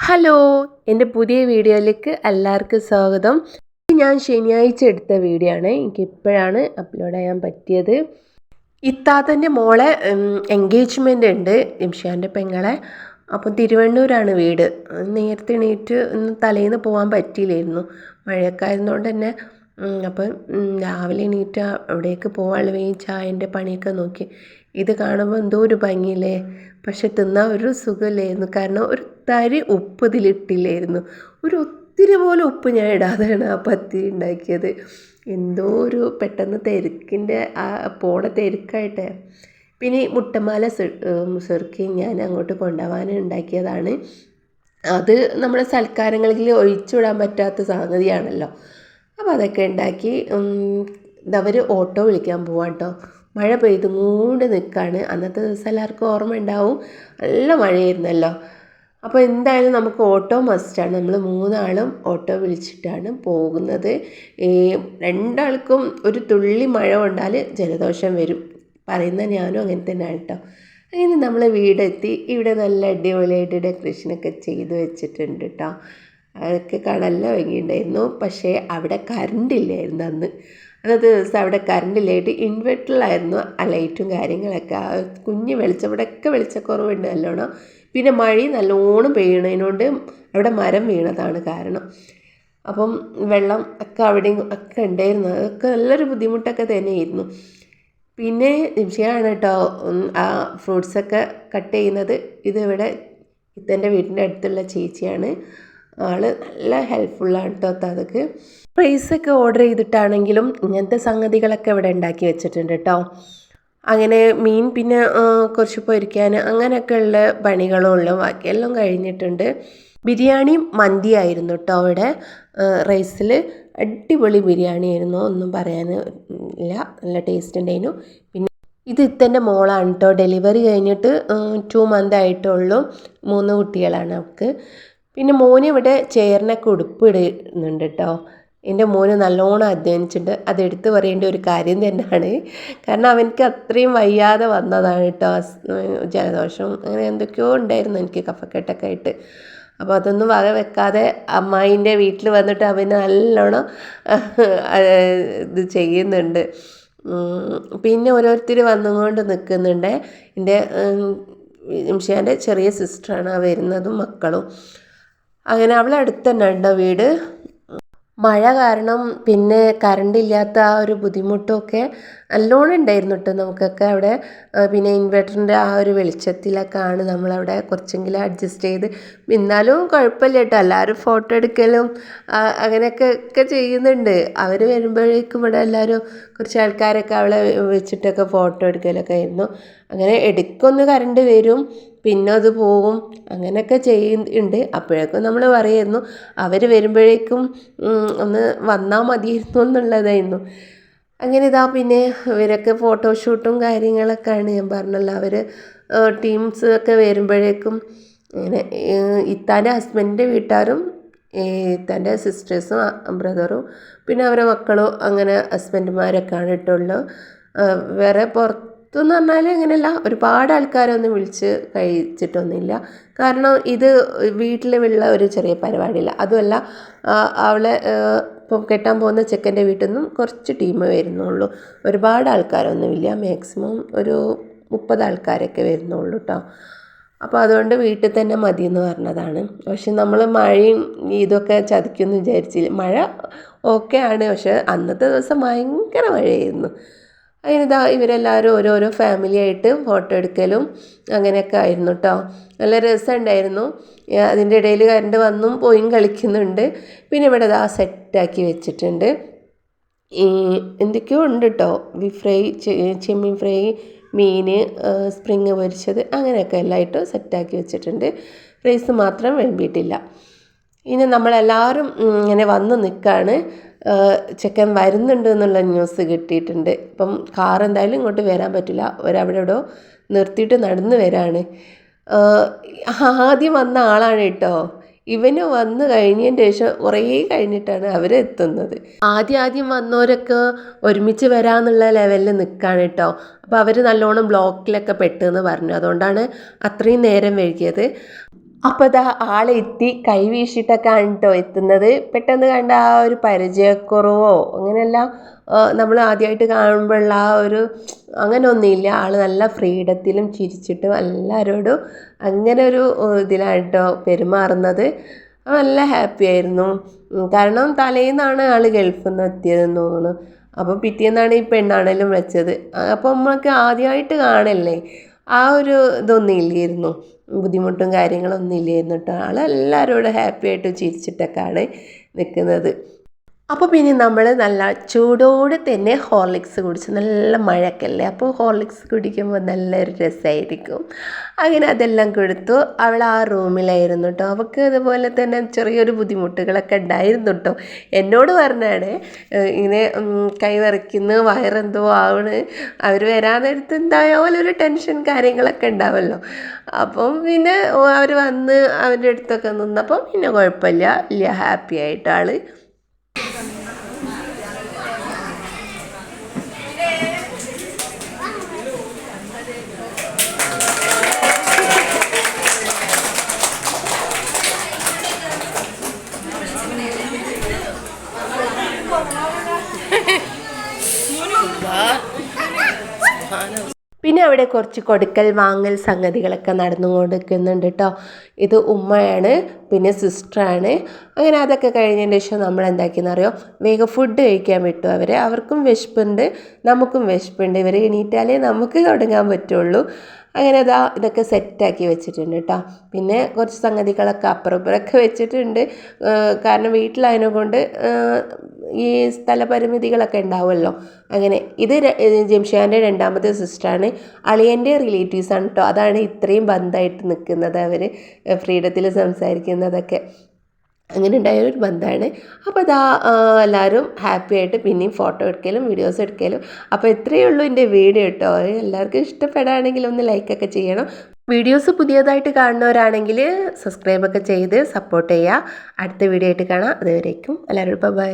Hello, എൻ്റെ പുതിയ വീഡിയോയിലേക്ക് എല്ലാവർക്കും സ്വാഗതം. ഞാൻ ശനിയാഴ്ച എടുത്ത വീഡിയോ ആണ്. എനിക്കിപ്പോഴാണ് അപ്ലോഡ് ചെയ്യാൻ പറ്റിയത്. ഇത്താത്തൻ്റെ മോളെ എൻഗേജ്മെൻ്റ് ഉണ്ട്, ഇംഷാൻ്റെ പെങ്ങളെ. അപ്പം തിരുവണ്ണൂരാണ് വീട്. നേരത്തെ എണീറ്റ് തലേന്ന് പോകാൻ പറ്റിയില്ലായിരുന്നു, മഴയൊക്കെ ആയിരുന്നുകൊണ്ട് തന്നെ. അപ്പം രാവിലെ എണീറ്റ് അവിടേക്ക് പോകാനുള്ള ഈ ചായൻ്റെ പണിയൊക്കെ നോക്കി. ഇത് കാണുമ്പോൾ എന്തോ ഒരു ഭംഗിയില്ലേ, പക്ഷെ തിന്നാൻ ഒരു സുഖമില്ലായിരുന്നു. കാരണം ഒരു തരി ഉപ്പ് ഇതിലിട്ടില്ലായിരുന്നു. ഒരു ഒത്തിരി പോലും ഉപ്പ് ഞാൻ ഇടാതെയാണ് ആ പത്തിരി ഉണ്ടാക്കിയത്. എന്തോ ഒരു പെട്ടെന്ന് തിരക്കിൻ്റെ പോണ തിരക്കായിട്ട്. പിന്നെ ഈ മുട്ടമാല സുർക്കി ഞാൻ അങ്ങോട്ട് കൊണ്ടുപോകാൻ ഉണ്ടാക്കിയതാണ്. അത് നമ്മുടെ സൽക്കാരങ്ങളിൽ ഒഴിച്ചുവിടാൻ പറ്റാത്ത സംഗതിയാണല്ലോ. അപ്പോൾ അതൊക്കെ ഉണ്ടാക്കി അവർ ഓട്ടോ വിളിക്കാൻ പോവാം കേട്ടോ. മഴ പെയ്തുകൊണ്ട് നിൽക്കുകയാണ്. അന്നത്തെ ദിവസം എല്ലാവർക്കും ഓർമ്മ ഉണ്ടാവും, നല്ല മഴയായിരുന്നല്ലോ. അപ്പോൾ എന്തായാലും നമുക്ക് ഓട്ടോ മസ്റ്റാണ്. നമ്മൾ മൂന്നാളും ഓട്ടോ വിളിച്ചിട്ടാണ് പോകുന്നത്. രണ്ടാൾക്കും ഒരു തുള്ളി മഴ കൊണ്ടാൽ ജലദോഷം വരും. പറയുന്ന ഞാനും അങ്ങനെ തന്നെയാണ് കേട്ടോ. അങ്ങനെ നമ്മൾ വീടെത്തി. ഇവിടെ നല്ല അടിപൊളിയായിട്ട് ഡെക്കറേഷനൊക്കെ ചെയ്ത് വെച്ചിട്ടുണ്ട് കേട്ടോ. അതൊക്കെ കാണാനല്ല ഭംഗിയുണ്ടായിരുന്നു. പക്ഷേ അവിടെ കറണ്ടില്ലായിരുന്നു അന്ന്. അന്നത്തെ ദിവസം അവിടെ കറണ്ടില്ലായിട്ട് ഇൻവെർട്ടറിലായിരുന്നു ആ ലൈറ്റും കാര്യങ്ങളൊക്കെ. ആ കുഞ്ഞ് വെളിച്ചം, ഇവിടെയൊക്കെ വെളിച്ചക്കുറവുണ്ട് നല്ലോണം. പിന്നെ മഴയും നല്ലോണം പെയ്യണതിനോണ്ട് അവിടെ മരം വീണതാണ് കാരണം. അപ്പം വെള്ളം ഒക്കെ അവിടെയും ഒക്കെ ഉണ്ടായിരുന്നു. അതൊക്കെ നല്ലൊരു ബുദ്ധിമുട്ടൊക്കെ തന്നെയായിരുന്നു. പിന്നെ നിമിഷമാണ് കേട്ടോ ആ ഫ്രൂട്ട്സൊക്കെ കട്ട് ചെയ്യുന്നത്. ഇതിവിടെ ഇതെൻ്റെ വീടിൻ്റെ അടുത്തുള്ള ചേച്ചിയാണ്. ആള് നല്ല ഹെൽപ്ഫുള്ളാണ് കേട്ടോ. അതൊക്കെ റൈസൊക്കെ ഓർഡർ ചെയ്തിട്ടാണെങ്കിലും ഇങ്ങനത്തെ സംഗതികളൊക്കെ ഇവിടെ ഉണ്ടാക്കി വെച്ചിട്ടുണ്ട് കേട്ടോ. അങ്ങനെ മീൻ പിന്നെ കുറച്ച് പൊരിക്കാൻ അങ്ങനെയൊക്കെയുള്ള പണികളുള്ളൂ. ബാക്കിയെല്ലാം കഴിഞ്ഞിട്ടുണ്ട്. ബിരിയാണി മന്തിയായിരുന്നു കേട്ടോ അവിടെ. റൈസിൽ അടിപൊളി ബിരിയാണി ആയിരുന്നു, ഒന്നും പറയാൻ ഇല്ല, നല്ല ടേസ്റ്റ് ഉണ്ടായിരുന്നു. പിന്നെ ഇത് ഇത്തൻ്റെ മോളാണ് കേട്ടോ. ഡെലിവറി കഴിഞ്ഞിട്ട് 2 months ആയിട്ടുള്ളൂ. 3 കുട്ടികളാണ് അവൾക്ക്. പിന്നെ മോന് ഇവിടെ ചെയറിനൊക്കെ ഉടുപ്പ് ഇടുന്നുണ്ട് കേട്ടോ. എൻ്റെ മോന് നല്ലോണം അധ്വാനിച്ചിട്ടുണ്ട്. അതെടുത്ത് പറയേണ്ട ഒരു കാര്യം തന്നെയാണ്. കാരണം അവനക്ക് അത്രയും വയ്യാതെ വന്നതാണ് കേട്ടോ. ജലദോഷം അങ്ങനെ എന്തൊക്കെയോ ഉണ്ടായിരുന്നു എനിക്ക്, കഫക്കെട്ടൊക്കെ ആയിട്ട്. അപ്പോൾ അതൊന്നും വക വെക്കാതെ അമ്മായിൻ്റെ വീട്ടിൽ വന്നിട്ട് അവന് നല്ലോണം ഇത് ചെയ്യുന്നുണ്ട്. പിന്നെ ഓരോരുത്തർ വന്നുകൊണ്ട് നിൽക്കുന്നുണ്ട്. എൻ്റെ ഇംഷാൻ്റെ ചെറിയ സിസ്റ്ററാണ് വരുന്നതും മക്കളും. അങ്ങനെ അവളെ അടുത്ത് തന്നെ ഉണ്ടോ വീട്. മഴ കാരണം പിന്നെ കറണ്ട് ഇല്ലാത്ത ആ ഒരു ബുദ്ധിമുട്ടൊക്കെ നല്ലോണം ഉണ്ടായിരുന്നു കേട്ടോ നമുക്കൊക്കെ അവിടെ. പിന്നെ ഇൻവെർട്ടറിൻ്റെ ആ ഒരു വെളിച്ചത്തിലൊക്കെയാണ് നമ്മളവിടെ കുറച്ചെങ്കിലും അഡ്ജസ്റ്റ് ചെയ്ത്. എന്നാലും കുഴപ്പമില്ല കേട്ടോ. എല്ലാവരും ഫോട്ടോ എടുക്കലും അങ്ങനെയൊക്കെ ചെയ്യുന്നുണ്ട്. അവർ വരുമ്പോഴേക്കും ഇവിടെ എല്ലാവരും കുറച്ച് ആൾക്കാരൊക്കെ അവളെ വെച്ചിട്ടൊക്കെ ഫോട്ടോ എടുക്കലൊക്കെ ആയിരുന്നു. അങ്ങനെ ഇടയ്ക്കൊന്ന് കറണ്ട് വരും, പിന്നെ അത് പോവും, അങ്ങനെയൊക്കെ ചെയ്യുന്നുണ്ട്. അപ്പോഴേക്കും നമ്മൾ പറയുമായിരുന്നു അവർ വരുമ്പോഴേക്കും ഒന്ന് വന്നാൽ മതിയായിരുന്നു എന്നുള്ളതായിരുന്നു. അങ്ങനെ ഇതാ പിന്നെ ഇവരൊക്കെ ഫോട്ടോഷൂട്ടും കാര്യങ്ങളൊക്കെയാണ്. ഞാൻ പറഞ്ഞല്ലോ, അവർ ടീംസ് ഒക്കെ വരുമ്പോഴേക്കും ഇങ്ങനെ ഇത്താൻ്റെ ഹസ്ബൻഡിൻ്റെ വീട്ടുകാരും ഇത്താൻ്റെ സിസ്റ്റേഴ്സും ബ്രദറും പിന്നെ അവരുടെ മക്കളും അങ്ങനെ ഹസ്ബൻഡുമാരൊക്കെയാണ് ഇട്ടുള്ളൂ. വേറെ പുറത്തെന്ന് പറഞ്ഞാൽ അങ്ങനെയല്ല, ഒരുപാട് ആൾക്കാരൊന്നും വിളിച്ച് കഴിച്ചിട്ടൊന്നുമില്ല. കാരണം ഇത് വീട്ടിലുള്ള ഒരു ചെറിയ പരിപാടിയില്ല. അതുമല്ല, അവളെ ഇപ്പം കെട്ടാൻ പോകുന്ന ചെക്കൻ്റെ വീട്ടിൽ നിന്നും കുറച്ച് ടീം വരുന്നുള്ളൂ. ഒരുപാട് ആൾക്കാരൊന്നുമില്ല. മാക്സിമം ഒരു 30 ആൾക്കാരൊക്കെ വരുന്നുള്ളൂ കേട്ടോ. അപ്പോൾ അതുകൊണ്ട് വീട്ടിൽ തന്നെ മതി എന്ന് പറഞ്ഞതാണ്. പക്ഷെ നമ്മൾ മഴയും ഇതൊക്കെ ചതിക്കുമെന്ന് വിചാരിച്ചില്ല. മഴ ഓക്കെ ആണ്, പക്ഷെ അന്നത്തെ ദിവസം ഭയങ്കര മഴയായിരുന്നു. അതിനിതാ ഇവരെല്ലാവരും ഓരോരോ ഫാമിലി ആയിട്ട് ഫോട്ടോ എടുക്കലും അങ്ങനെയൊക്കെ ആയിരുന്നു കേട്ടോ. നല്ല രസമുണ്ടായിരുന്നു. അതിൻ്റെ ഇടയിൽ കറണ്ട് വന്നും പോയും കളിക്കുന്നുണ്ട്. പിന്നെ ഇവിടെ ഇതാ സെറ്റാക്കി വെച്ചിട്ടുണ്ട്. എന്തൊക്കെയോ ഉണ്ട് കേട്ടോ. ഫ്രൈ, ചെമ്മീൻ ഫ്രൈ, മീൻ, സ്പ്രിങ് പൊരിച്ചത്, അങ്ങനെയൊക്കെ എല്ലായിട്ടും സെറ്റാക്കി വെച്ചിട്ടുണ്ട്. റൈസ് മാത്രം വിളമ്പിയിട്ടില്ല. ഇനി നമ്മളെല്ലാവരും ഇങ്ങനെ വന്ന് നിൽക്കുകയാണ്. ചെക്കൻ വരുന്നുണ്ട് എന്നുള്ള ന്യൂസ് കിട്ടിയിട്ടുണ്ട്. ഇപ്പം കാർ എന്തായാലും ഇങ്ങോട്ട് വരാൻ പറ്റില്ല, അവരവിടെ എവിടെയോ നിർത്തിയിട്ട് നടന്ന് വരാണ്. ആദ്യം വന്ന ആളാണ് കേട്ടോ. ഇവന് വന്ന് കഴിഞ്ഞതിന് ശേഷം കുറേ കഴിഞ്ഞിട്ടാണ് അവരെത്തുന്നത്. ആദ്യം വന്നവരൊക്കെ ഒരുമിച്ച് വരാമെന്നുള്ള ലെവലിൽ നിൽക്കുകയാണ് കേട്ടോ. അപ്പോൾ അവർ നല്ലോണം ബ്ലോക്കിലൊക്കെ പെട്ടെന്ന് പറഞ്ഞു, അതുകൊണ്ടാണ് അത്രയും നേരം വൈകിയത്. അപ്പോൾ അതാ ആളെത്തി കൈ വീശിയിട്ടൊക്കെയാണ് കേട്ടോ എത്തുന്നത്. പെട്ടെന്ന് കണ്ട ആ ഒരു പരിചയക്കുറവോ അങ്ങനെയല്ല, നമ്മൾ ആദ്യമായിട്ട് കാണുമ്പോഴുള്ള ആ ഒരു അങ്ങനെ ഒന്നുമില്ല. ആൾ നല്ല ഫ്രീഡത്തിലും ചിരിച്ചിട്ടും എല്ലാവരോടും അങ്ങനെ ഒരു ഇതിലാണ് കേട്ടോ പെരുമാറുന്നത്. നല്ല ഹാപ്പി ആയിരുന്നു. കാരണം തലേന്നാണ് ആൾ ഗൾഫിൽ നിന്ന് എത്തിയതെന്ന് തോന്നുന്നു. അപ്പോൾ പിറ്റേന്നാണ് ഈ പെണ്ണാണേലും വെച്ചത്. അപ്പോൾ നമ്മൾക്ക് ആദ്യമായിട്ട് കാണല്ലേ, ആ ഒരു ഇതൊന്നും ഇല്ലായിരുന്നു, ബുദ്ധിമുട്ടും കാര്യങ്ങളൊന്നും ഇല്ലായിരുന്നു കേട്ടോ. ആളെല്ലാവരോടും ഹാപ്പി ആയിട്ട് ചിരിച്ചിട്ടൊക്കെയാണ് നിൽക്കുന്നത്. അപ്പോൾ പിന്നെ നമ്മൾ നല്ല ചൂടോടെ തന്നെ ഹോർലിക്സ് കുടിച്ച്, നല്ല മഴക്കല്ലേ, അപ്പോൾ ഹോർലിക്സ് കുടിക്കുമ്പോൾ നല്ലൊരു രസമായിരിക്കും. അങ്ങനെ അതെല്ലാം കൊടുത്തു. അവൾ ആ റൂമിലായിരുന്നു കേട്ടോ. അവൾക്ക് അതുപോലെ തന്നെ ചെറിയൊരു ബുദ്ധിമുട്ടുകളൊക്കെ ഉണ്ടായിരുന്നു കേട്ടോ. എന്നോട് പറഞ്ഞാണ് ഇങ്ങനെ കൈ വിറയ്ക്കുന്നു, വയറെന്തോ ആവണ്, അവർ വരാൻ നേരത്ത് എന്തായാലും ഒരു ടെൻഷൻ കാര്യങ്ങളൊക്കെ ഉണ്ടാവുമല്ലോ. അപ്പം പിന്നെ അവർ വന്ന് അവൻ്റെ അടുത്തൊക്കെ നിന്നപ്പം പിന്നെ കുഴപ്പമില്ല, ഹാപ്പി ആയിട്ട് ആൾ. പിന്നെ അവിടെ കുറച്ച് കൊടുക്കൽ വാങ്ങൽ സംഗതികളൊക്കെ നടന്നുകൊണ്ടിരിക്കുന്നുണ്ട് കേട്ടോ. ഇത് ഉമ്മയാണ്, പിന്നെ സിസ്റ്ററാണ്. അങ്ങനെ അതൊക്കെ കഴിഞ്ഞതിന് ശേഷം നമ്മൾ എന്താക്കിയെന്നറിയോ, വേഗം ഫുഡ് കഴിക്കാൻ വിട്ടു അവരെ. അവർക്കും വിശപ്പുണ്ട്, നമുക്കും വിശപ്പുണ്ട്. ഇവർ എണീറ്റാലേ നമുക്ക് തുടങ്ങാൻ പറ്റുള്ളൂ. അങ്ങനെ ഇതൊക്കെ സെറ്റാക്കി വെച്ചിട്ടുണ്ട് കേട്ടോ. പിന്നെ കുറച്ച് സംഗതികളൊക്കെ അപ്പുറപ്പുറമൊക്കെ വെച്ചിട്ടുണ്ട്. കാരണം വീട്ടിലായതിനെ കൊണ്ട് ഈ സ്ഥലപരിമിതികളൊക്കെ ഉണ്ടാവുമല്ലോ. അങ്ങനെ ഇത് ജംഷിയാൻ്റെ രണ്ടാമത്തെ സിസ്റ്ററാണ്, അളിയൻ്റെ റിലേറ്റീവ്സാണ് കേട്ടോ. അതാണ് ഇത്രയും ബന്ധമായിട്ട് നിൽക്കുന്നത്, അവർ ഫ്രീഡത്തിൽ സംസാരിക്കുന്നതൊക്കെ. അങ്ങനെ ഉണ്ടായൊരു ബന്ധമാണ്. അപ്പോൾ എല്ലാവരും ഹാപ്പി ആയിട്ട് പിന്നെയും ഫോട്ടോ എടുക്കലും വീഡിയോസ് എടുക്കലും. അപ്പോൾ ഇത്രയേ ഉള്ളൂ എൻ്റെ വീഡിയോ കേട്ടോ. എല്ലാവർക്കും ഇഷ്ടപ്പെടുകയാണെങ്കിൽ ഒന്ന് ലൈക്കൊക്കെ ചെയ്യണം. വീഡിയോസ് പുതിയതായിട്ട് കാണുന്നവരാണെങ്കിൽ സബ്സ്ക്രൈബൊക്കെ ചെയ്ത് സപ്പോർട്ട് ചെയ്യുക. അടുത്ത വീഡിയോ ആയിട്ട് കാണാം. അതുവരേക്കും എല്ലാവരും ബൈ.